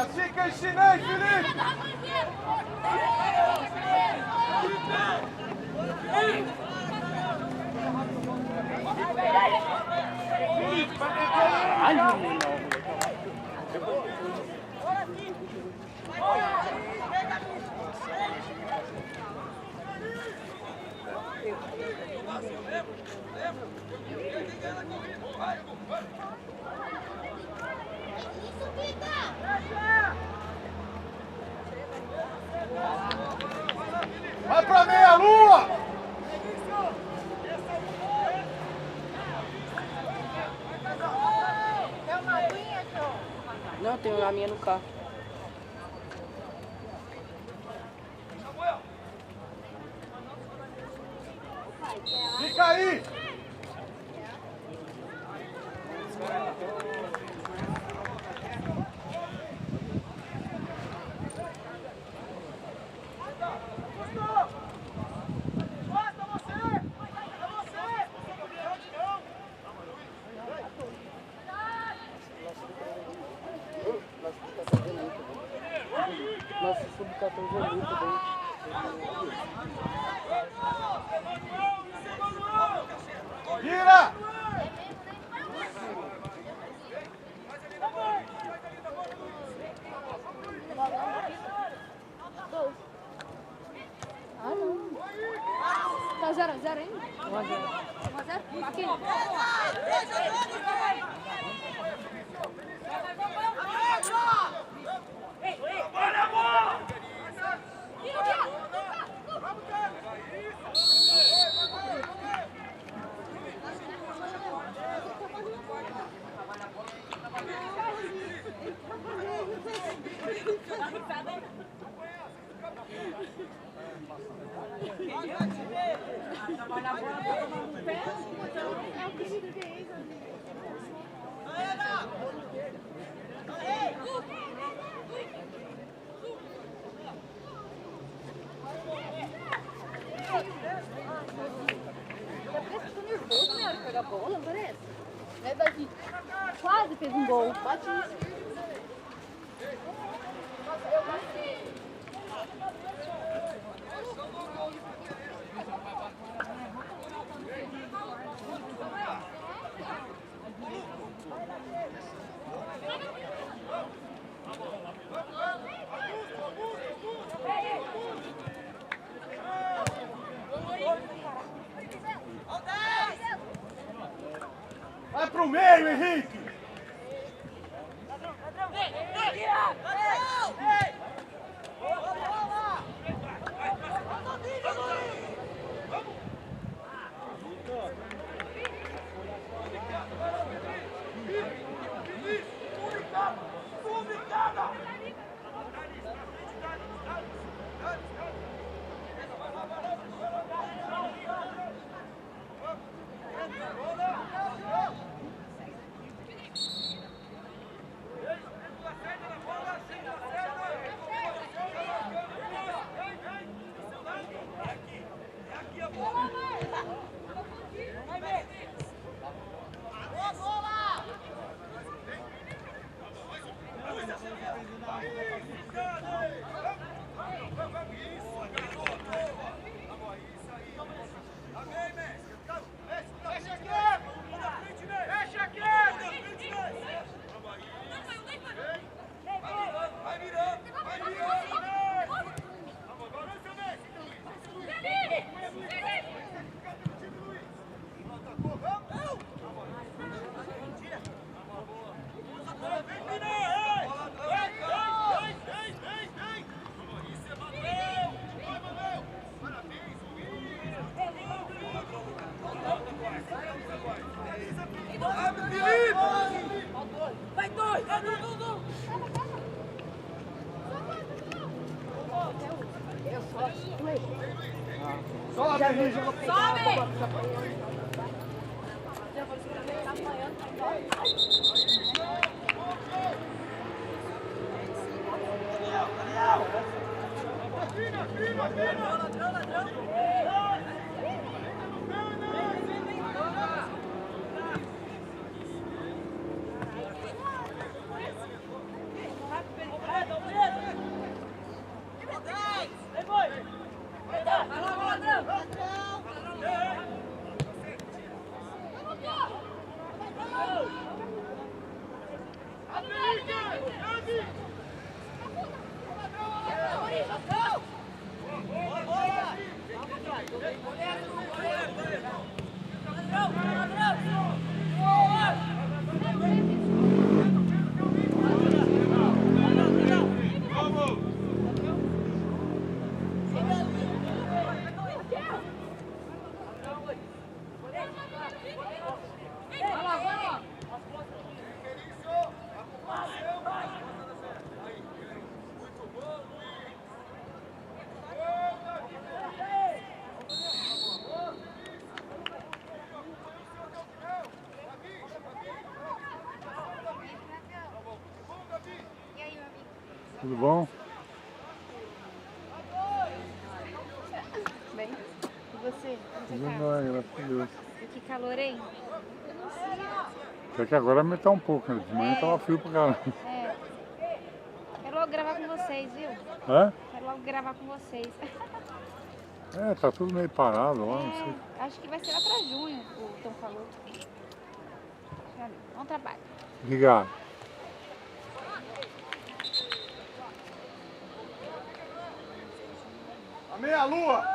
Assim que eu ensinei, Felipe! Ai, não. Vai pra meia lua! Tem uma aguinha aqui, ó. Não, tem a minha no carro. Fica aí! Nossa, sub-14 é muito bom. Vira! Ah, não. Tá 0x0 ainda? 1x0. 1x0? Aqui. Nervoso na hora de pegar a bola, não parece? Né, Davi? Quase fez um gol. Bate isso. Eu bati. Vai pro meio, Henrique! Sobe, Henrique! Tudo bom? Bem, e você? Como Tudo você tá? bem, graças a Deus. E que calor, hein? Até que agora aumentar um pouco, né? De manhã tava frio pra caramba. É. Quero logo gravar com vocês, viu? Hã? Quero logo gravar com vocês. É, tá tudo meio parado lá, não sei. É, acho que vai ser lá pra junho, o Tom falou. Bom trabalho. Obrigado. A meia lua.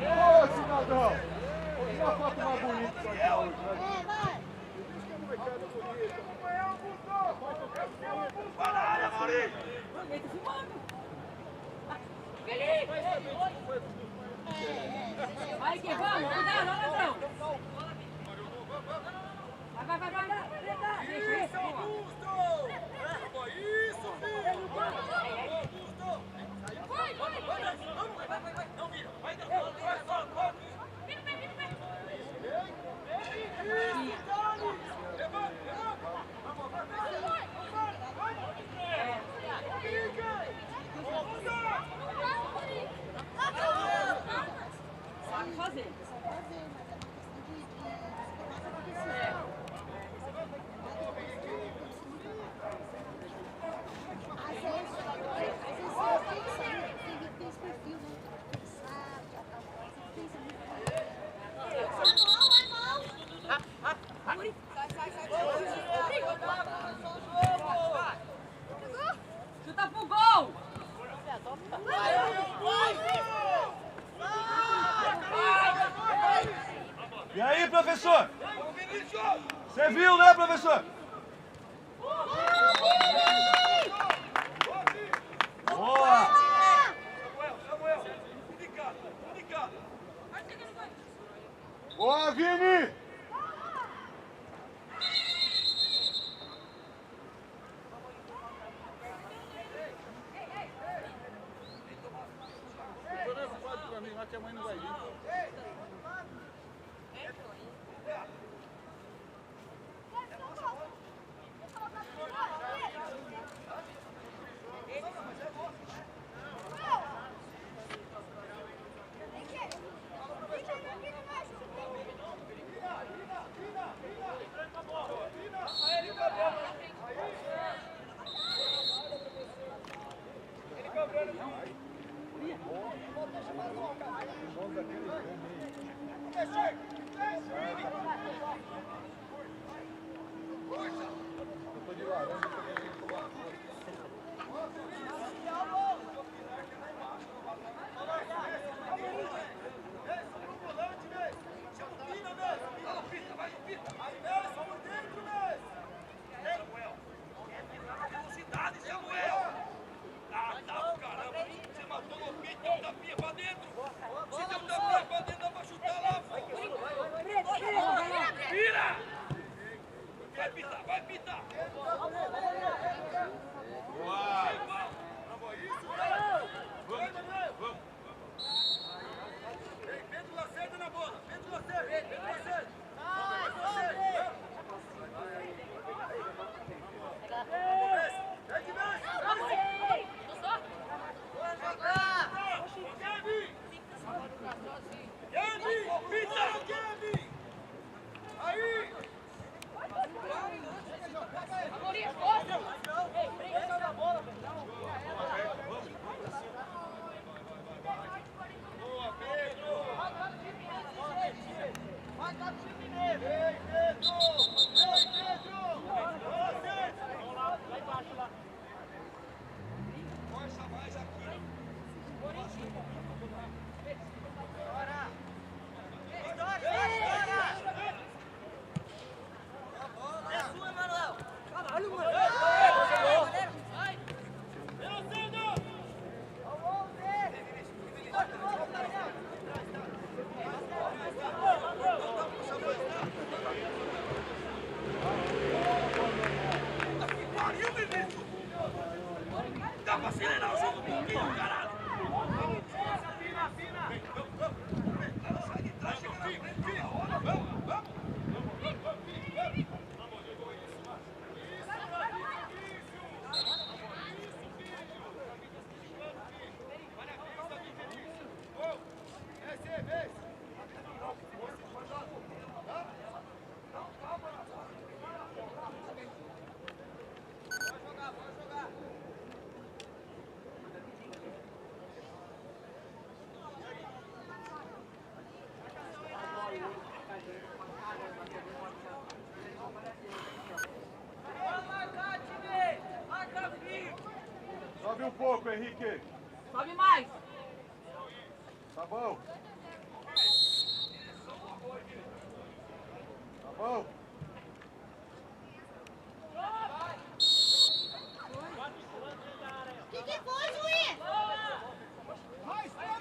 Ô, cidadão! Tira uma foto mais bonita com aquela hoje, né? Vai! Vai na área, Maurício! Vai que vamos, cuidado, ladrão! Vai, vai, vai, vai! Isso, Augusto! Isso, filho! Augusto! Vai, vai, vai! Não vira! Vai, vai, vai! Vira, vira, vira! Isso, Dani! Levanta, levanta! Vamos, vai, vai! Vamos! Sabe fazer. professor? Você viu, né, professor? Boa! Boa, Vini! Pra mim, lá que a mãe não vai vir. Sobe um pouco, Henrique. Sobe mais. Tá bom. Tá bom. O que foi, juiz? Sai, sai!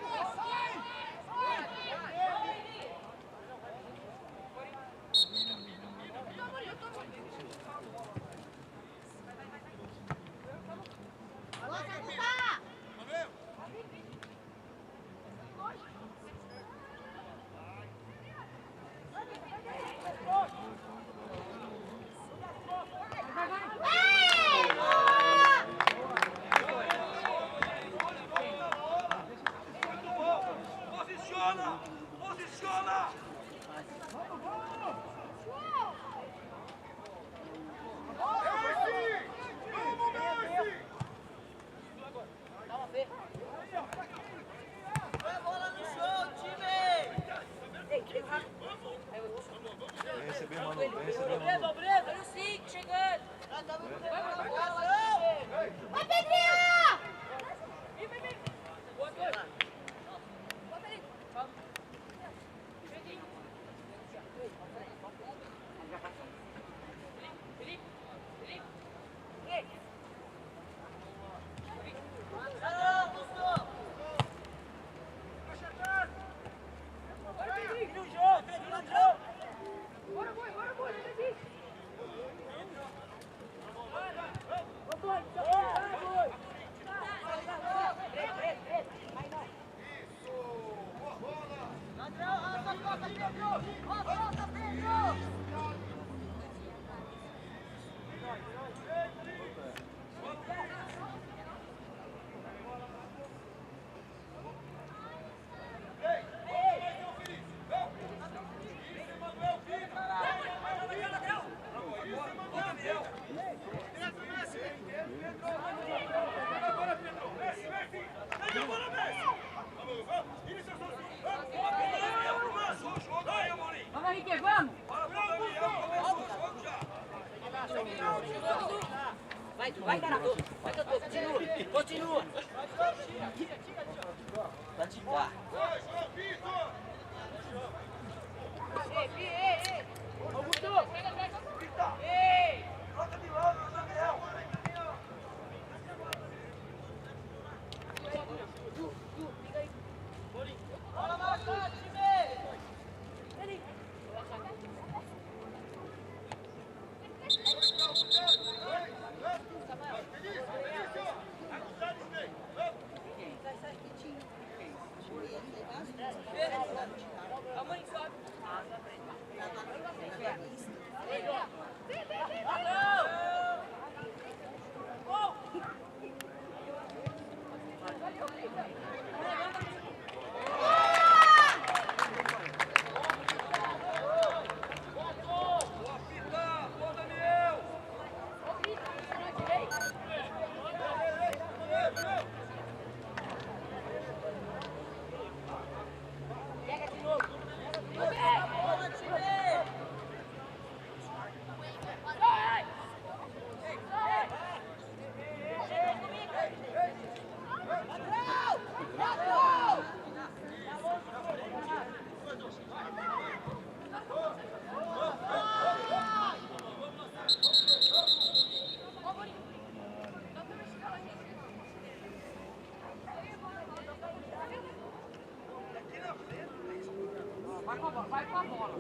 Vai com a bola.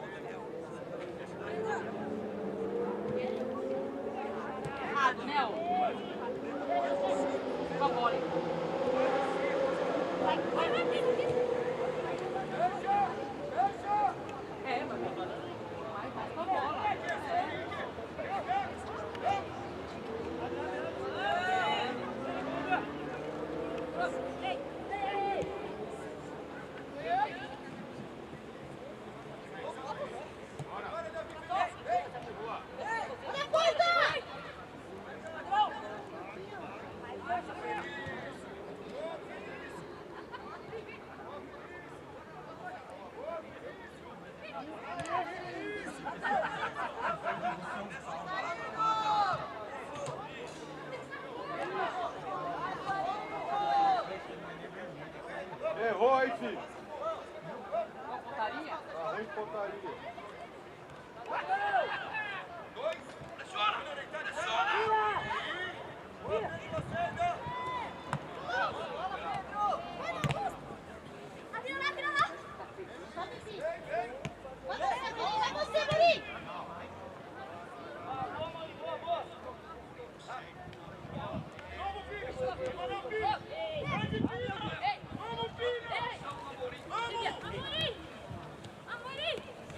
Errado, né? Com a bola. Vai. É, vai com a bola. Errou aí, filho. Pontaria? Arranque pontaria.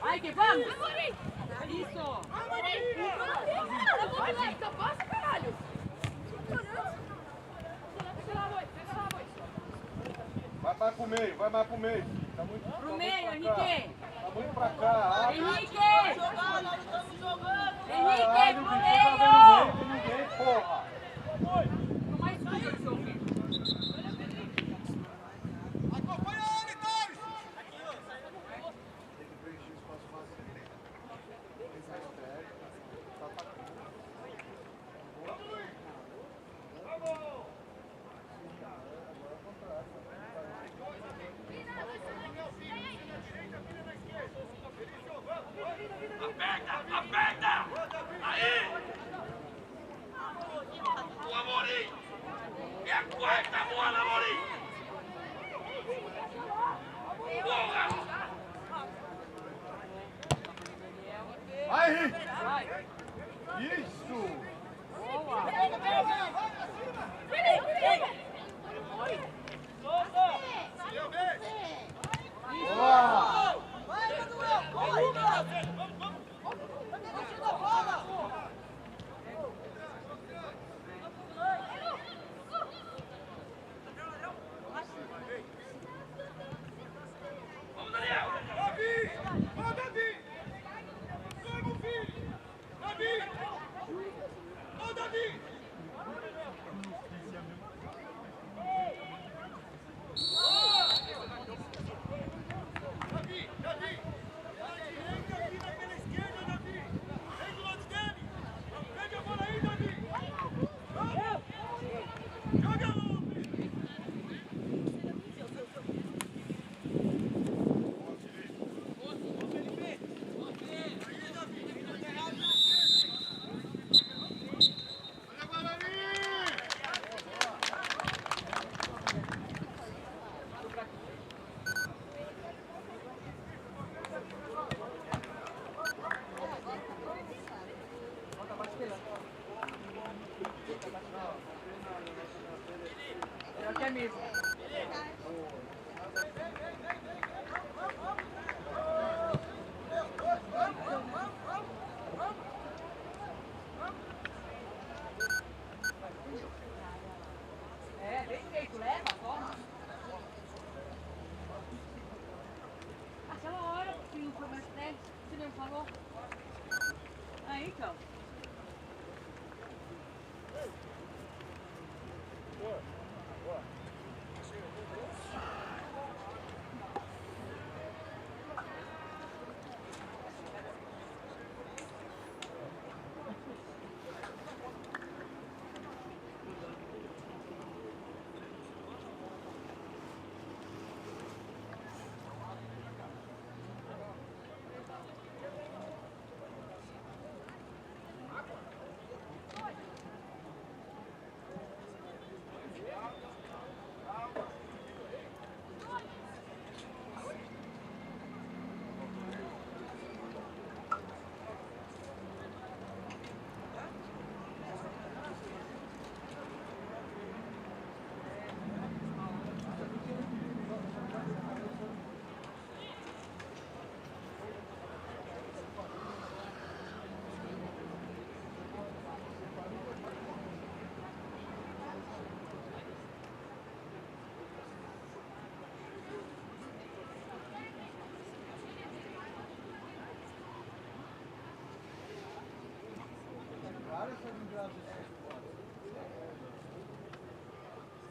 Vai, que vamos! Isso! Vai, então passa, caralho! Vai mais pro meio, vai mais pro meio. Tá muito, Pro meio, pra cá. Henrique! Tá muito pra cá. Henrique! Caralho, Henrique, pro ninguém meio! tá vendo meio de ninguém, porra. Pro mais duro, seu filho!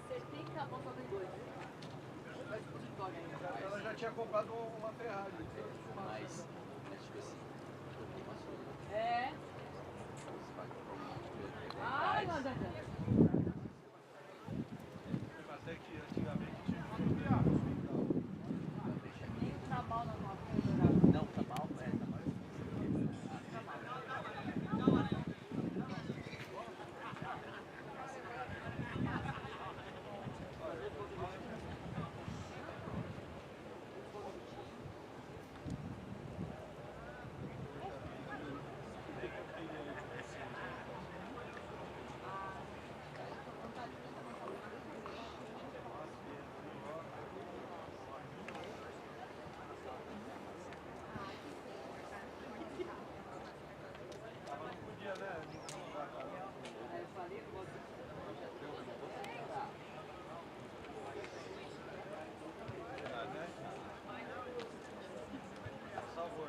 70 a ponta dos dois. Vai pro vitória ainda. Ela já tinha comprado uma Ferrari. Mas, tipo assim, É. você vai comprar um Ai, meu Deus. Até que antigamente tinha Nem tá mal na nossa vida. Não, tá mal, tá mal. Aí eu falei, você. sabor.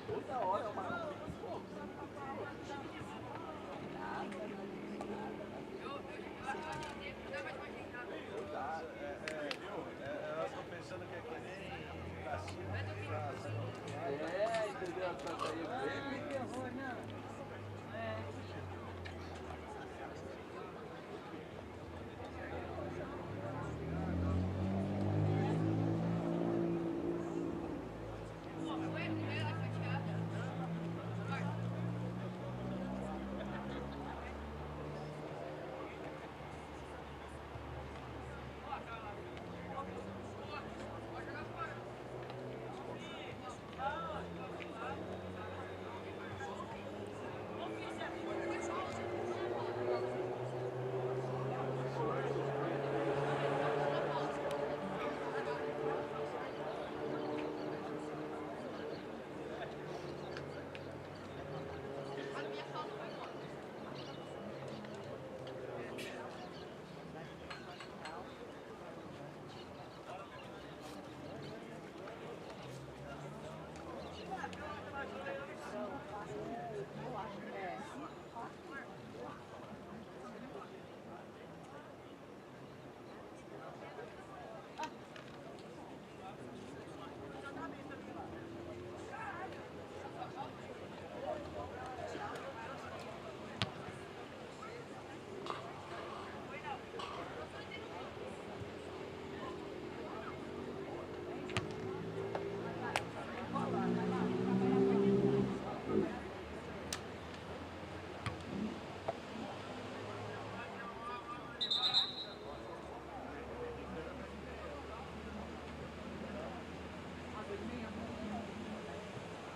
Toda hora é uma. Elas estão pensando que é que nem cassino de praça. É, entendeu? Essa aí é bem. Terror, não. É.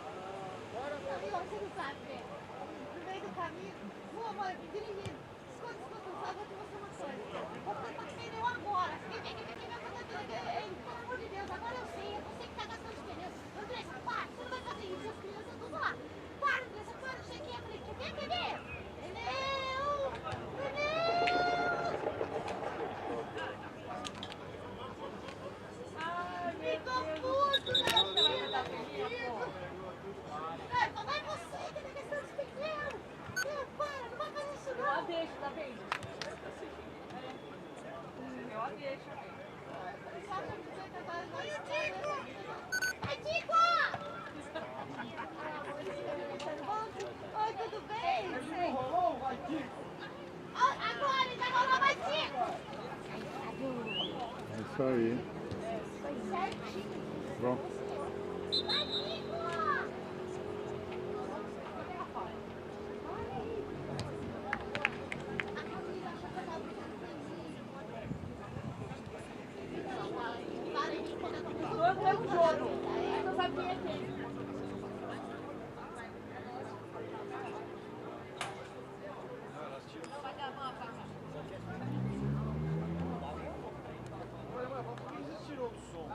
Aí, ó, você não sabe, velho. No meio do caminho, vou, mãe, dirigindo. Escuta, só vou te mostrar uma coisa. Vou comprar pneu agora. Vem, Ele, pelo amor de Deus, agora eu sei. É você que tá gastando os pneus. Andressa, para, você não vai fazer isso. As crianças tudo lá. Para, Andressa, para, não sei o que. Eu falei, quer ver, pneu? Ai, meu Ficou Deus. puto, né? Você vai dar peninha, pô? Só vai você que tá gastando os pneus. Meu, para, não vai fazer isso Eu não. a deixo, tá vendo? Eu a deixo. Ai, Tico! Oi, tudo bem? Agora, já rolou mais Tico! É isso aí. Foi certinho. Pronto. Vai, Tico! Olha aí. A Camila achou que eu tava Todo é um jogo. Aí não sabe quem é quem. Vai dar uma faca. Por que você tirou o som?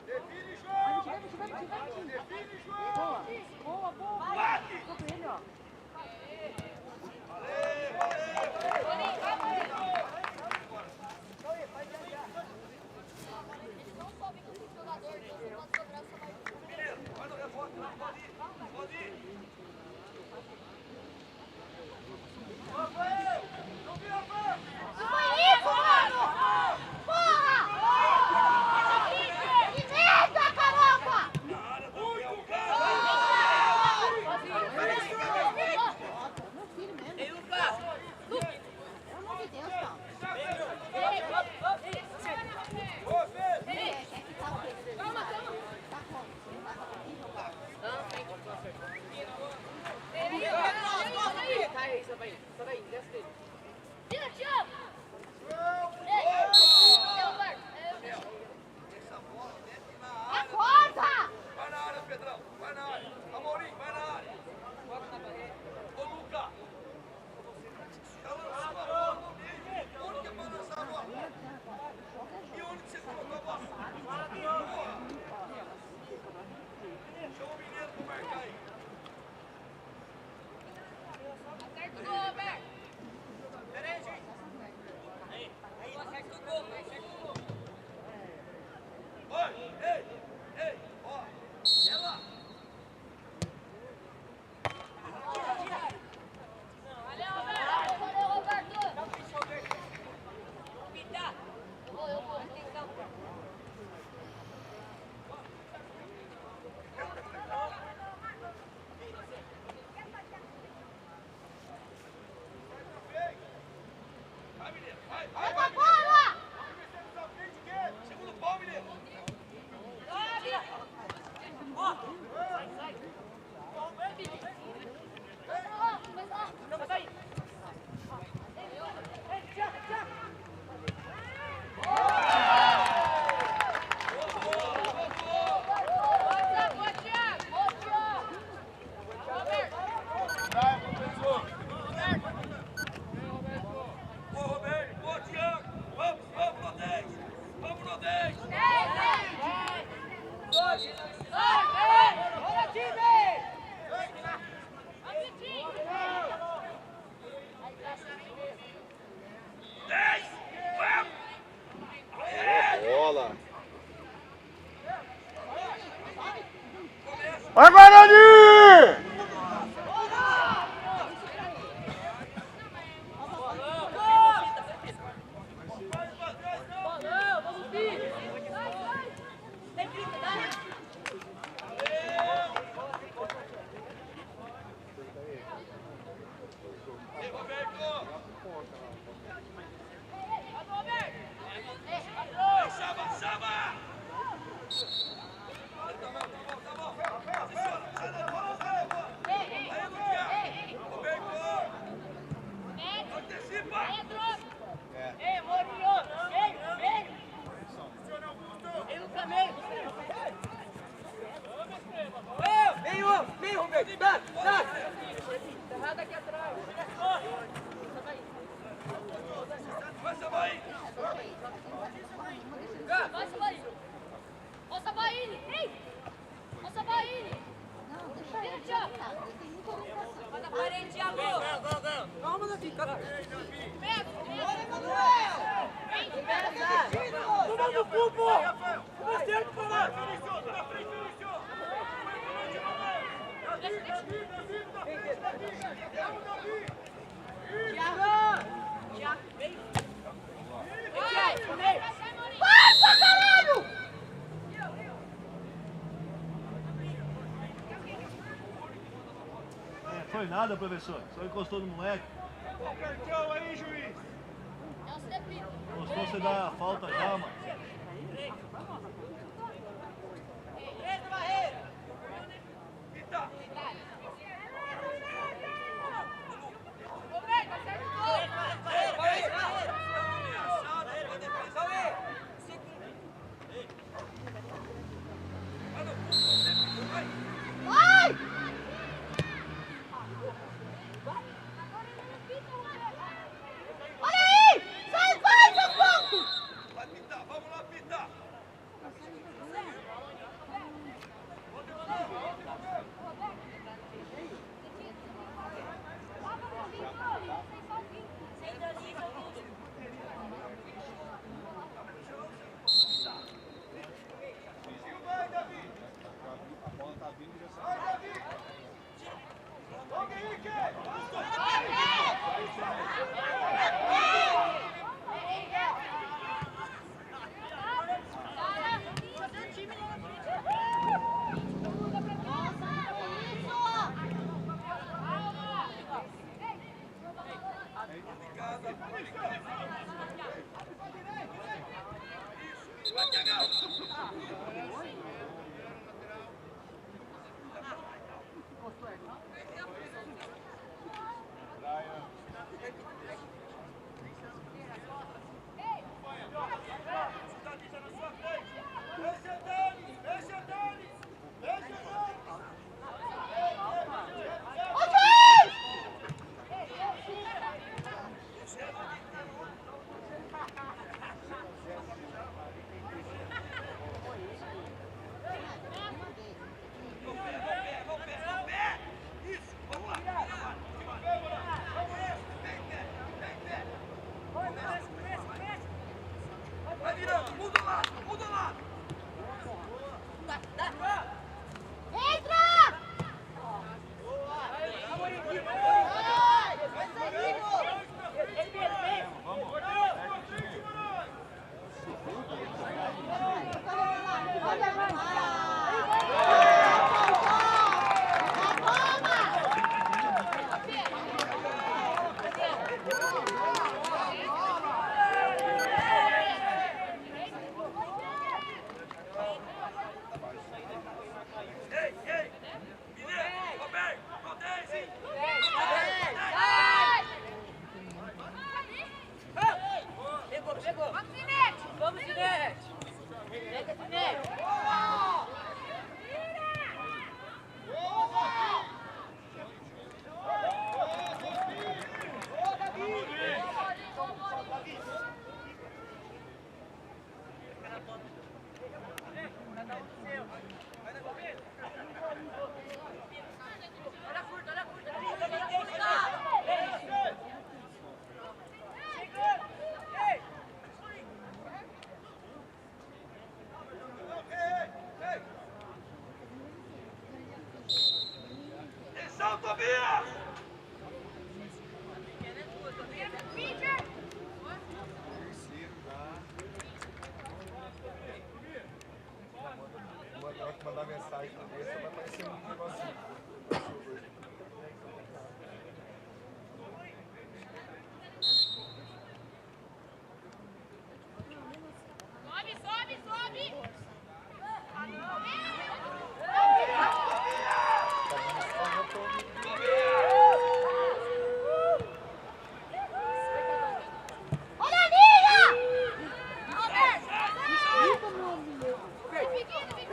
Define, João! Define, João! Boa, boa. Bate! Ele, ó. Vai na área, Pedrão! Vai na área! Amorim, vai na área! Ô, Luca! Onde que é pra lançar a bola? E onde que você colocou a bola? Chama o mineiro pra marcar aí. Oi, ei, ó, é lá. Vai, mineiro, vai, vai, vai, mineiro. Segura o pau, mineiro. Vai, professor. Boa, Roberto. Boa, Thiago. Vamos, no 10. Vamos no 10. Bola. Vai, Guarani! Vem, Roberto, dá! Vai, Sabaí. Ó, Sabaíne! Ei! Ó, Sabaíne! Não, deixa ele. Ele tem muita orientação. Vai na parede, Thiago! Calma, Davi, cara. Pega! Toma no cu, porra! Tá certo, falar! Vinicius, na frente, Vinicius! Passa, caralho! Foi nada, professor. Só encostou no moleque. Ó o cartão aí, juiz! É o Cepito! Gostou você dar a falta já, mano. Pita! Vai! Olha Mandar mensagem no desse, vai aparecer um negocinho.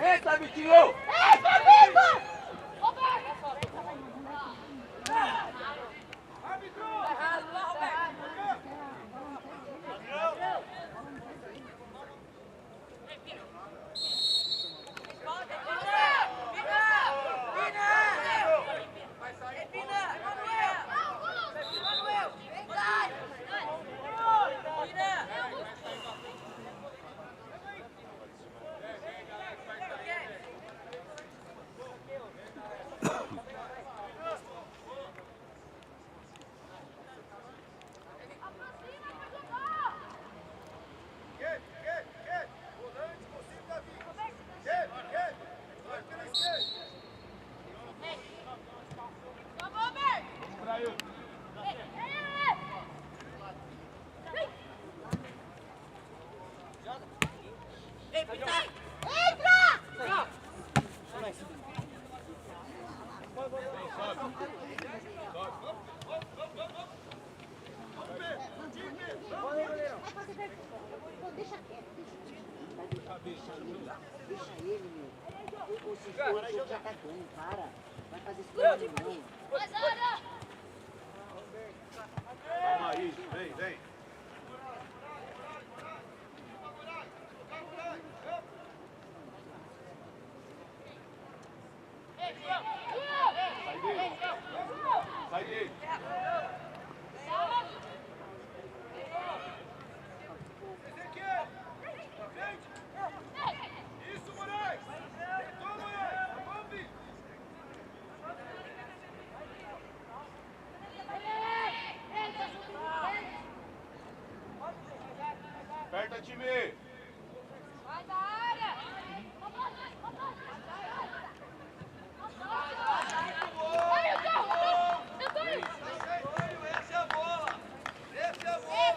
Eita, Vitinho! Deixa ele, meu. O jogo já tá ganho, para. Vai fazer isso não. Calma aí, vem. Sai dele. Isso, Moraes! Então, Moraes! Vamos, filho! Aperta, time. Vai da área! Essa é a bola! Essa é a bola!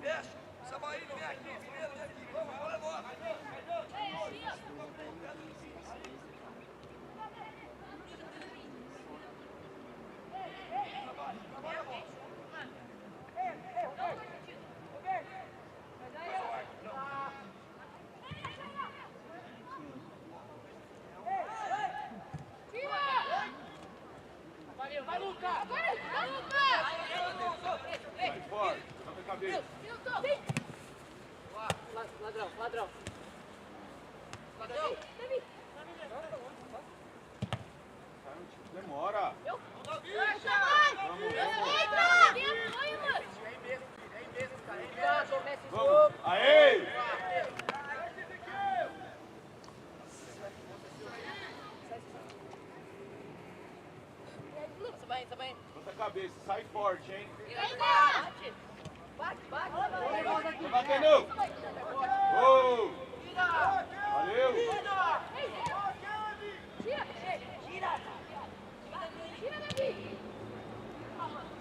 Fecha. Sabaíno, vem aqui. Mineiro, vem aqui. Vamos, bola é nossa. Vai, Lucas! Sai fora. Toca a cabeça. Ladrão, ladrão. Demora. Vamos. Aê! Tá bem. Toca a cabeça. Sai forte, hein? Bate. Tá batendo. Oh! Valeu.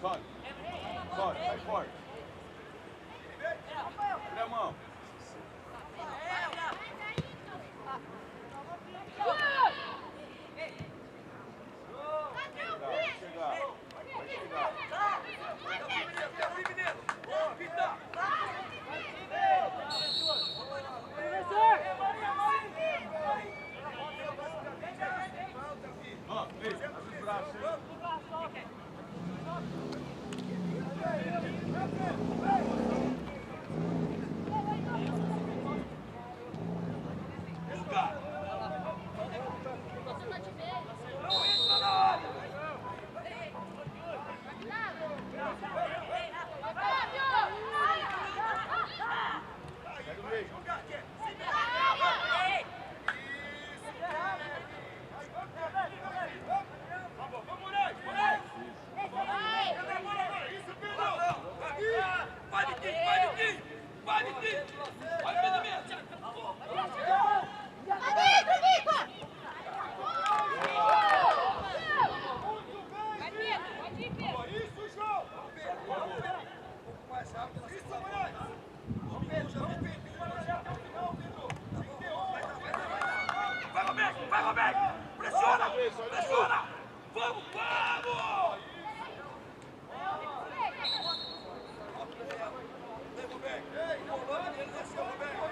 Sobe. Sobe. Sai forte. Tira a mão. Ó, vem, abre os braços, hein? Pega o meio. Vai, Roberto! Pressiona! Pressiona! Vamos, vamos! Vem, Roberto! Ei, não, vamos, ele desceu, Roberto!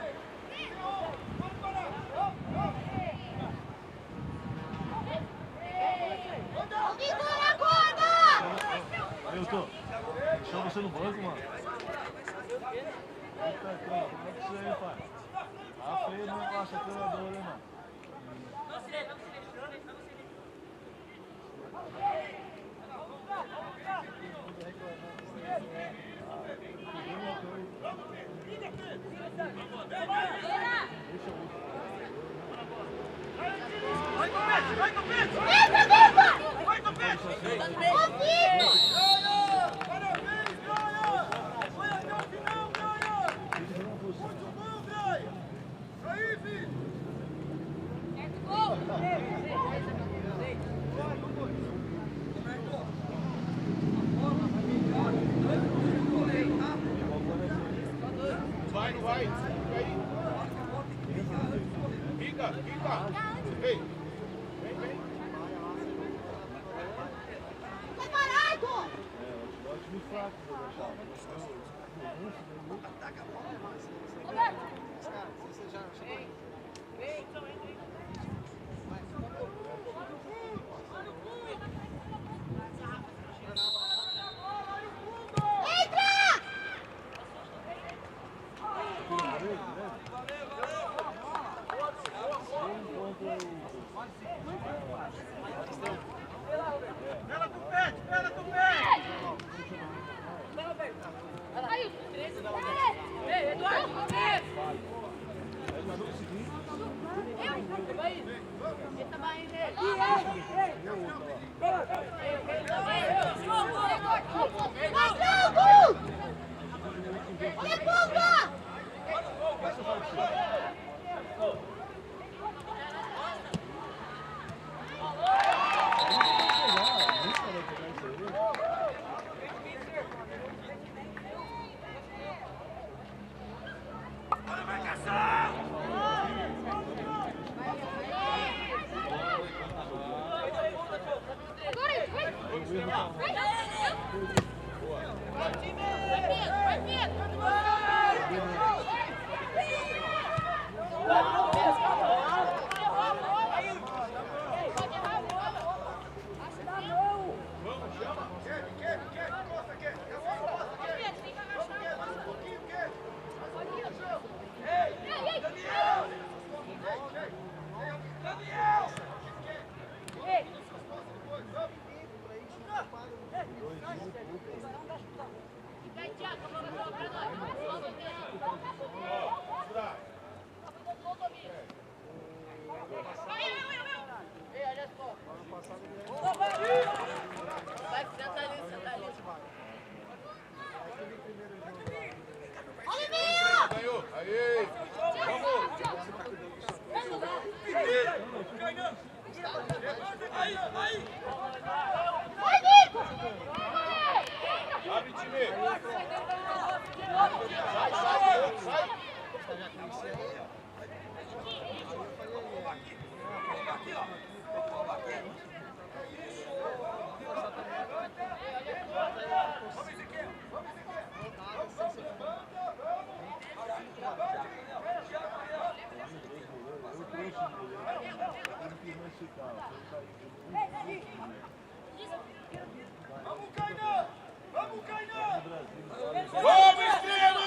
Ailton, deixa você no banco, mano. Eita, como é que isso aí, pai? Tá feio, não passa a treinador, hein, mano? Vai, Topete! Vai, Parabéns, Gaia! Foi até o final, Gaia! Muito bom, Gaia! Aí, filho! Vai, não vai? Fica aí. Fica. Ei. Vem. Separado! É, o time fraco, vou deixar. Pela Topete! Ei, Eduardo! já conhecia ele. Vamos, Kainan! Vamos, Kainan! Vamos, extrema!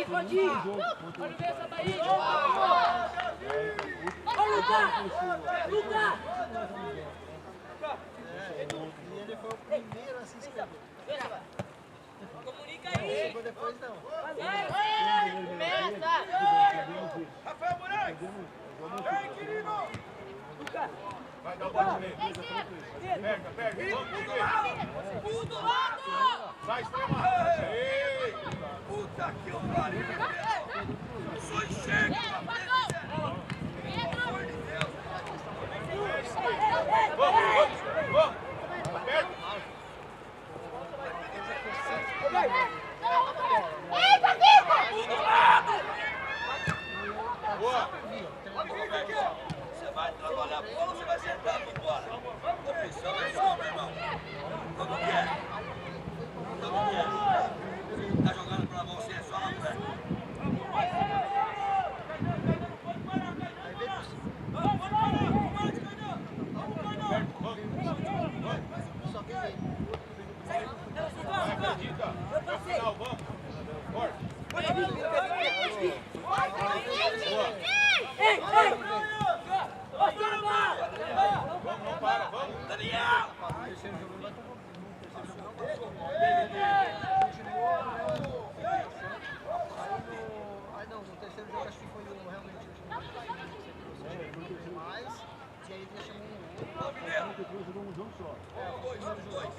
Pode ir! Pode ver essa Bahia! Luca! E ele foi o primeiro a se inscrever. Comunica aí! Chegou depois não. Começa! Rafael Moraes! Vem, querido! Vai dar o batimento. Pega. Vamos, Fundo lado! vai, extrema. Ei! Puta que eu pariu! Só chega! Vamos. Aperta. Eita, Vitor! Boa. Você vai trabalhar a bola ou você vai sentar por fora? Opção é sua, meu irmão. Como que é? Tá jogando pra você, é só na frente. Vai, acredita. É o final, vamos. Forte. Vamos, não para, vamos. Daniel! Não, no terceiro jogo acho que foi realmente o time mais. E aí ele já chamou um outro. Jogou um jogo só. E acho que por isso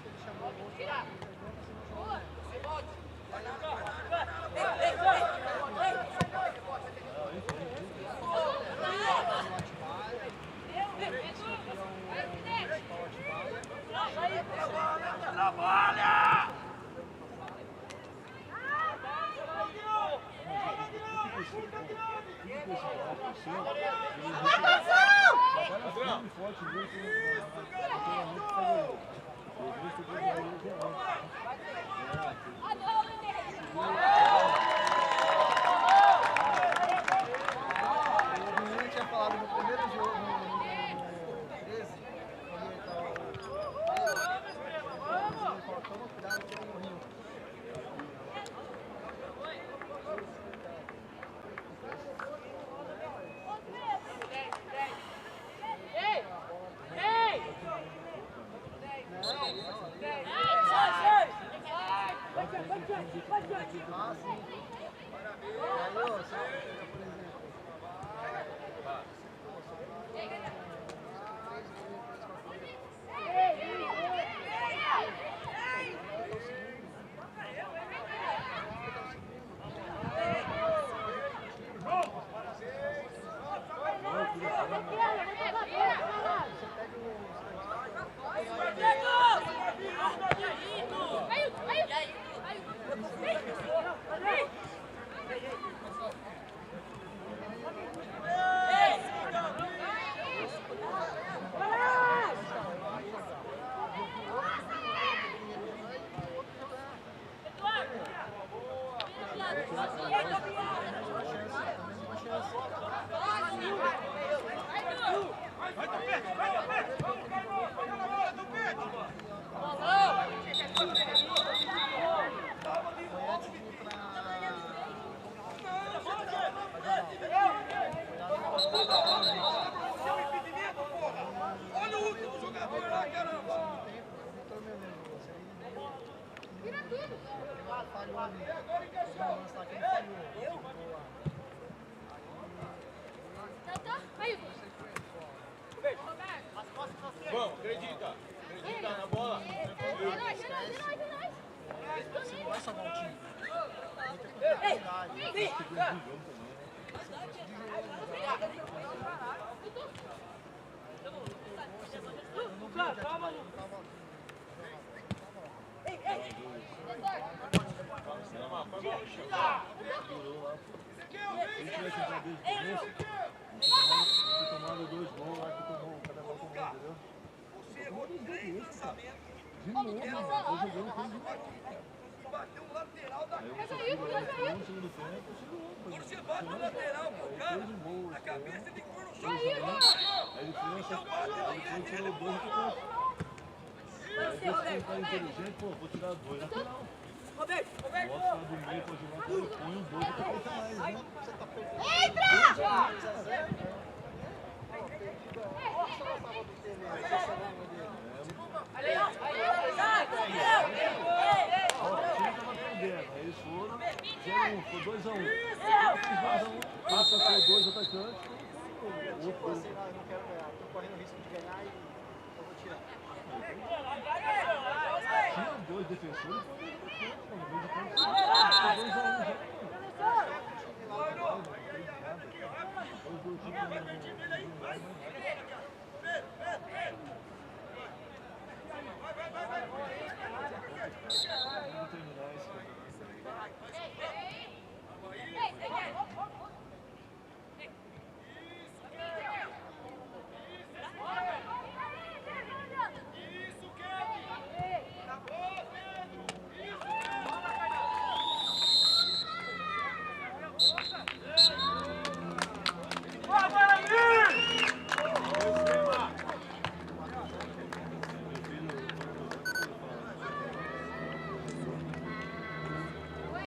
que ele chamou o outro. Trabalha! O menino tinha falado no primeiro jogo, no 13, quando ele tava. Ele falou: toma cuidado que ele morreu. Ah, sim. E aí, ô, você pega, por exemplo. Olha o último jogador lá, caramba! Tira tudo. Falhou ali. Vamos lá, quem falhou? Vamos, acredita. Acredita na bola. Você não vai salvar o time. Tem que ter cuidado. Calma, Lucas. Ele tivesse entrado desde o começo, tinha tomado 2 gols lá que tomou, cada gol tomou, entendeu? Você errou 3 lançamentos. De novo, mano, tô jogando com ele. E bateu o lateral da Aí eu casa. só fui no segundo tempo, Quando você bate no lateral, pô, cara, fez um gol. a cabeça tem que pôr no chão. Aí ele fez, ele tirou 2 e ficou. Aí esse cara inteligente, pô, vou tirar 2 na final. Roberto, Bota o cara do meio pra jogar, põe um 2 e fica mais, né? Entra! Ó, o time tava perdendo, aí eles foram, 0-1, foi 2-1. Ele sacou 2 atacantes, o outro Assim, não, eu não quero ganhar. Tô correndo o risco de ganhar e eu vou tirar. tinha 2 defensores, foi no meio de campo, foi 2-1 já. Os dois times não